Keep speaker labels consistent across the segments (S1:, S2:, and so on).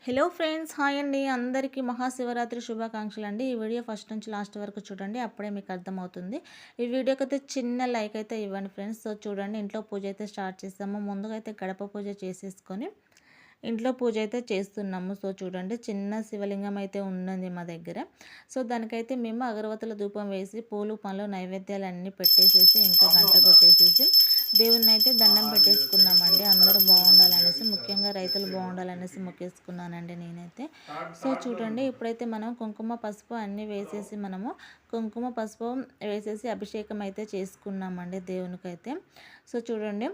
S1: Hello friends, hi అండి. అందరికీ మహాశివరాత్రి శుభాకాంక్షలు అండి. ఈ వీడియో ఫస్ట్ నుంచి లాస్ట్ వరకు చూడండి, అప్పుడే మీకు అర్థమవుతుంది. ఈ వీడియోకి అయితే చిన్న లైక్ అయితే ఇవ్వండి ఫ్రెండ్స్. సో చూడండి, ఇంట్లో పూజ అయితే స్టార్ట్ చేస్తాము. ముందుగా అయితే గడప పూజ చేసేసుకొని ఇంట్లో పూజ అయితే చేస్తున్నాము. సో చూడండి, చిన్న శివలింగం అయితే ఉన్నది మా దగ్గర. సో దానికైతే మేము అగరవత్తుల ధూపం వేసి పూలు పండ్లు నైవేద్యాలు అన్నీ పెట్టేసేసి ఇంకా గంట కొట్టేసేసి దేవుణ్ణి అయితే దండం పెట్టేసుకున్నామండి. అందరూ బాగుండాలనేసి, ముఖ్యంగా రైతులు బాగుండాలనేసి మొక్కేసుకున్నానండి నేనైతే. సో చూడండి, ఇప్పుడైతే మనం కుంకుమ పసుపు అన్నీ వేసేసి కుంకుమ పసుపు వేసేసి అభిషేకం అయితే చేసుకున్నామండి దేవునికైతే. సో చూడండి,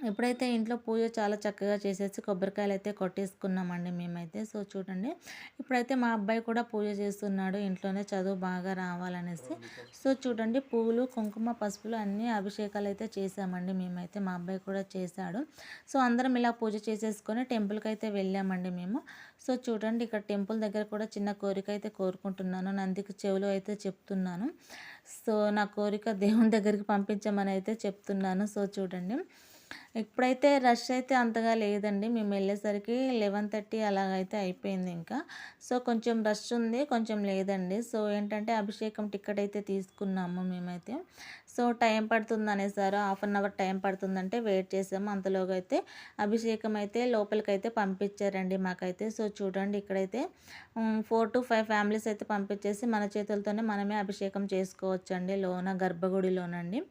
S1: ఎప్పుడైతే ఇంట్లో పూజ చాలా చక్కగా చేసేసి కొబ్బరికాయలు అయితే కొట్టేసుకున్నామండి మేమైతే. సో చూడండి, ఇప్పుడైతే మా అబ్బాయి కూడా పూజ చేస్తున్నాడు, ఇంట్లోనే చదువు బాగా రావాలనేసి. సో చూడండి, పువ్వులు కుంకుమ పసుపులు అన్నీ అభిషేకాలు అయితే చేసామండి మేమైతే. మా అబ్బాయి కూడా చేశాడు. సో అందరం ఇలా పూజ చేసేసుకొని టెంపుల్కి అయితే వెళ్ళామండి మేము. సో చూడండి, ఇక్కడ టెంపుల్ దగ్గర కూడా చిన్న కోరిక అయితే కోరుకుంటున్నాను, నందికి చెవులు అయితే చెప్తున్నాను. సో నా కోరిక దేవుని దగ్గరికి పంపించమని అయితే చెప్తున్నాను. సో చూడండి, ఇప్పుడైతే రష్ అయితే అంతగా లేదండి. మేము వెళ్ళేసరికి 11:30 అలాగైతే అయిపోయింది ఇంకా. సో కొంచెం రష్ ఉంది, కొంచెం లేదండి. సో ఏంటంటే అభిషేకం టికెట్ అయితే తీసుకున్నాము మేమైతే. సో టైం పడుతుంది అనేసారు, హాఫ్ అన్ అవర్ టైం పడుతుందంటే వెయిట్ చేసాము. అంతలోగా అయితే అభిషేకం అయితే లోపలికైతే పంపించారండి మాకైతే. సో చూడండి, ఇక్కడైతే 4 to 5 ఫ్యామిలీస్ అయితే పంపించేసి మన చేతులతోనే మనమే అభిషేకం చేసుకోవచ్చండి లోన గర్భగుడిలోనండి.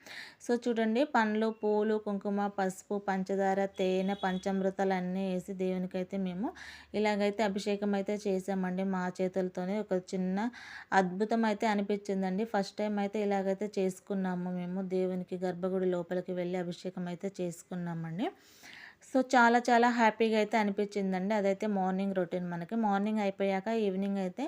S1: సో చూడండి, పండ్లు పూలు కుంకుమ పసుపు పంచదార తేనె పంచామృతాలు అన్నీ వేసి దేవునికైతే మేము ఇలాగైతే అభిషేకం అయితే చేసామండి మా చేతులతోనే. ఒక చిన్న అద్భుతం అయితే అనిపించిందండి. ఫస్ట్ టైం అయితే ఇలాగైతే చేసుకున్నాము మేము, దేవునికి గర్భగుడి లోపలికి వెళ్ళి అభిషేకం అయితే చేసుకున్నామండి. సో చాలా చాలా హ్యాపీగా అయితే అనిపించిందండి. అదైతే మార్నింగ్ రొటీన్. మనకి మార్నింగ్ అయిపోయాక ఈవినింగ్ అయితే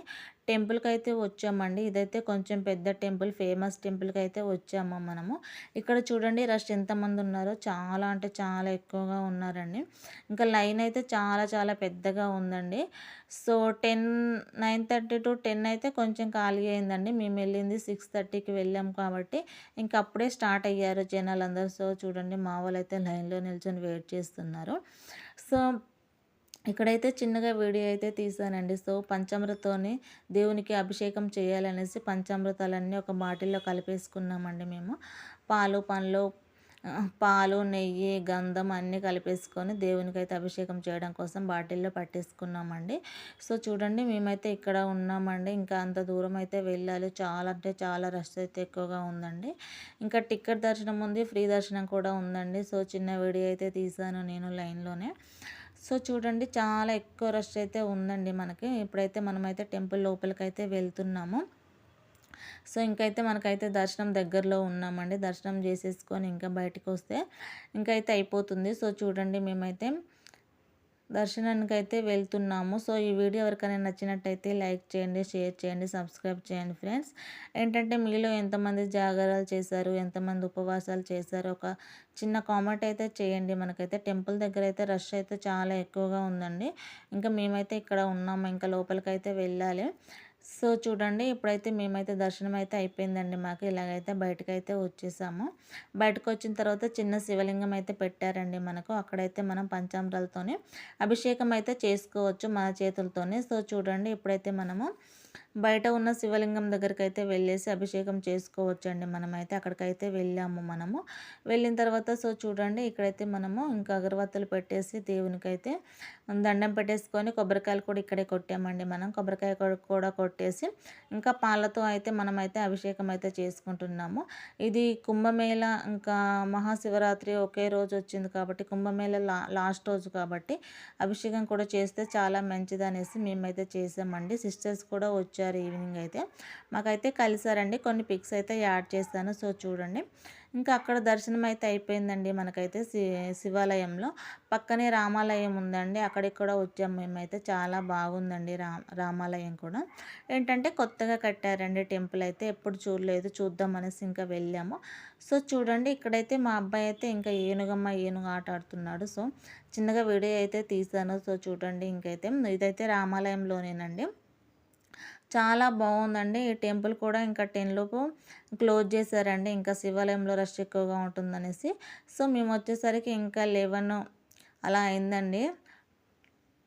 S1: టెంపుల్కి అయితే వచ్చామండి. ఇదైతే కొంచెం పెద్ద టెంపుల్, ఫేమస్ టెంపుల్కి అయితే వచ్చాము మనము. ఇక్కడ చూడండి, రష్ ఎంతమంది ఉన్నారో, చాలా అంటే చాలా ఎక్కువగా ఉన్నారండి. ఇంకా లైన్ అయితే చాలా చాలా పెద్దగా ఉందండి. సో 9:30 to 10 అయితే కొంచెం ఖాళీ అయిందండి. మేము వెళ్ళింది 6:30కి వెళ్ళాం కాబట్టి ఇంక అప్పుడే స్టార్ట్ అయ్యారు జనాలందరూ. సో చూడండి, మా వాళ్ళు అయితే లైన్లో నిల్చొని వెయిట్ చేస్తున్నారు. సో ఇక్కడైతే చిన్నగా వీడియో అయితే తీసానండి. సో పంచామృతంతోని దేవునికి అభిషేకం చేయాలనేసి పంచామృతాలన్నీ ఒక బాటిల్లో కలిపేసుకున్నామండి మేము. పాలు పండ్లు పాలు నెయ్యి గంధం అన్నీ కలిపేసుకొని దేవునికైతే అభిషేకం చేయడం కోసం బాటిల్లో పట్టేసుకున్నామండి. సో చూడండి, మేమైతే ఇక్కడ ఉన్నామండి. ఇంకా అంత దూరం అయితే వెళ్ళాలి. చాలా అంటే చాలా రష్ అయితే ఎక్కువగా ఉందండి. ఇంకా టికెట్ దర్శనం ఉంది, ఫ్రీ దర్శనం కూడా ఉందండి. సో చిన్న వీడియో అయితే తీసాను నేను లైన్లోనే. సో చూడండి, చాలా ఎక్కువ రష్ అయితే ఉందండి మనకి. ఇప్పుడైతే మనమైతే టెంపుల్ లోపలికైతే వెళ్తున్నాము. సో ఇంకైతే మనకైతే దర్శనం దగ్గరలో ఉన్నామండి. దర్శనం చేసేసుకొని ఇంకా బయటకు వస్తే ఇంకైతే అయిపోతుంది. సో చూడండి, మేమైతే దర్శనానికి అయితే వెళ్తున్నాము. సో ఈ వీడియో ఎవరికైనా నచ్చినట్టయితే లైక్ చేయండి, షేర్ చేయండి, సబ్స్క్రైబ్ చేయండి ఫ్రెండ్స్. ఏంటంటే మీలో ఎంతమంది జాగారాలు చేశారు, ఎంతమంది ఉపవాసాలు చేశారు, ఒక చిన్న కామెంట్ అయితే చేయండి. మనకైతే టెంపుల్ దగ్గర అయితే రష్ అయితే చాలా ఎక్కువగా ఉందండి. ఇంకా మేమైతే ఇక్కడ ఉన్నాము, ఇంకా లోపలికైతే వెళ్ళాలి. సో చూడండి, ఇప్పుడైతే మేమైతే దర్శనం అయితే అయిపోయిందండి మాకు. ఇలాగైతే బయటకైతే వచ్చేసాము. బయటకు వచ్చిన తర్వాత చిన్న శివలింగం అయితే పెట్టారండి మనకు. అక్కడైతే మనం పంచామృతాలతోనే అభిషేకం అయితే చేసుకోవచ్చు మన చేతులతోనే. సో చూడండి, ఇప్పుడైతే మనము బయట ఉన్న శివలింగం దగ్గరికి అయితే వెళ్ళేసి అభిషేకం చేసుకోవచ్చండి. మనమైతే అక్కడికైతే వెళ్ళాము మనము. వెళ్ళిన తర్వాత సో చూడండి, ఇక్కడైతే మనము ఇంకా అగరవత్తులు పెట్టేసి దేవునికైతే దండం పెట్టేసుకొని కొబ్బరికాయలు కూడా ఇక్కడే కొట్టామండి మనం. కొబ్బరికాయ కూడా కొట్టేసి ఇంకా పాలతో అయితే మనమైతే అభిషేకం అయితే చేసుకుంటున్నాము. ఇది కుంభమేళ ఇంకా మహాశివరాత్రి ఒకే రోజు వచ్చింది కాబట్టి, కుంభమేళ లాస్ట్ రోజు కాబట్టి అభిషేకం కూడా చేస్తే చాలా మంచిది అనేసి మేమైతే చేసామండి. సిస్టర్స్ కూడా వచ్చారు ఈవినింగ్ అయితే. మాకైతే కలిసారండి. కొన్ని పిక్స్ అయితే యాడ్ చేస్తాను. సో చూడండి, ఇంకా అక్కడ దర్శనం అయితే అయిపోయిందండి మనకైతే శివాలయంలో. పక్కనే రామాలయం ఉందండి, అక్కడికి కూడా వచ్చాము మేమైతే. చాలా బాగుందండి రామాలయం కూడా. ఏంటంటే కొత్తగా కట్టారండి టెంపుల్ అయితే, ఎప్పుడు చూడలేదు, చూద్దాం అనేసి ఇంకా వెళ్ళాము. సో చూడండి, ఇక్కడైతే మా అబ్బాయి అయితే ఇంకా ఏనుగు ఆట ఆడుతున్నాడు. సో చిన్నగా వీడియో అయితే తీసాను. సో చూడండి, ఇంకైతే ఇదైతే రామాలయంలోనేనండి. చాలా బాగుందండి ఈ టెంపుల్ కూడా. ఇంకా 10 లోపు క్లోజ్ చేశారండి, ఇంకా శివాలయంలో రష్ ఎక్కువగా ఉంటుందనేసి. సో మేము వచ్చేసరికి ఇంకా 11 అలా అయిందండి.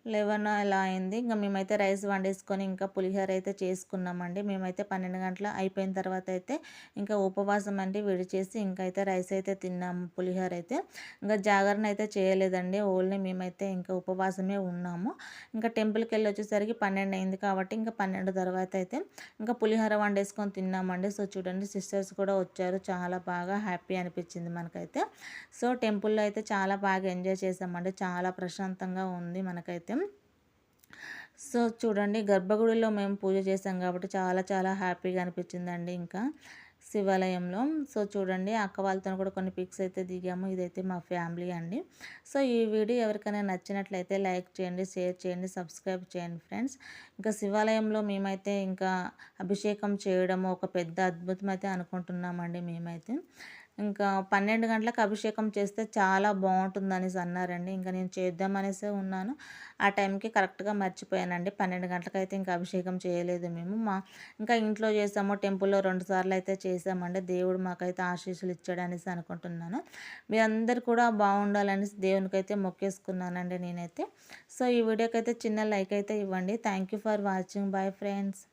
S1: 11 అలా అయింది. ఇంక మేమైతే రైస్ వండేసుకొని ఇంకా పులిహోర అయితే చేసుకున్నామండి. మేమైతే 12 గంటల అయిపోయిన తర్వాత అయితే ఇంకా ఉపవాసం అంటే విడిచేసి ఇంకైతే రైస్ అయితే తిన్నాము పులిహోర అయితే. ఇంకా జాగరణ అయితే చేయలేదండి. ఓన్లీ మేమైతే ఇంకా ఉపవాసమే ఉన్నాము. ఇంకా టెంపుల్‌కెళ్ళొచ్చేసరికి 12 అయింది కాబట్టి ఇంకా 12 తర్వాత అయితే ఇంకా పులిహోర వండేసుకొని తిన్నామండి. సో చూడండి సిస్టర్స్ కూడా వచ్చారు. చాలా బాగా హ్యాపీ అనిపించింది మనకైతే. సో టెంపుల్‌లో అయితే చాలా బాగా ఎంజాయ్ చేశామండి. చాలా ప్రశాంతంగా ఉంది మనకైతే. సో చూడండి గర్భగుడిలో మేము పూజ చేసాం కాబట్టి చాలా చాలా హ్యాపీగా అనిపించిందండి ఇంకా శివాలయంలో. సో చూడండి అక్క వాళ్ళతో కూడా కొన్ని పిక్స్ అయితే దిగాము. ఇదైతే మా ఫ్యామిలీ అండి. సో ఈ వీడియో ఎవరికైనా నచ్చినట్లయితే లైక్ చేయండి, షేర్ చేయండి, సబ్స్క్రైబ్ చేయండి ఫ్రెండ్స్. ఇంకా శివాలయంలో మేమైతే ఇంకా అభిషేకం చేయడము ఒక పెద్ద అద్భుతం అయితే అనుకుంటున్నామండి మేమైతే. ఇంకా 12 గంటలకు అభిషేకం చేస్తే చాలా బాగుంటుందనేసి అన్నారండి. ఇంకా నేను చేద్దామనేసే ఉన్నాను. ఆ టైంకి కరెక్ట్‌గా మర్చిపోయానండి. 12 గంటలకైతే ఇంకా అభిషేకం చేయలేదు మేము. ఇంకా ఇంట్లో చేసాము. టెంపుల్‌లో 2 సార్లు అయితే చేసామండి. దేవుడు మాకైతే ఆశీస్సులు ఇచ్చాడనేసి అనుకుంటున్నాను. మీరందరూ కూడా బాగుండాలనేసి దేవునికైతే మొక్కేసుకున్నానండి నేనైతే. సో ఈ వీడియోకైతే చిన్న లైక్ అయితే ఇవ్వండి. Thank you for watching. Bye friends.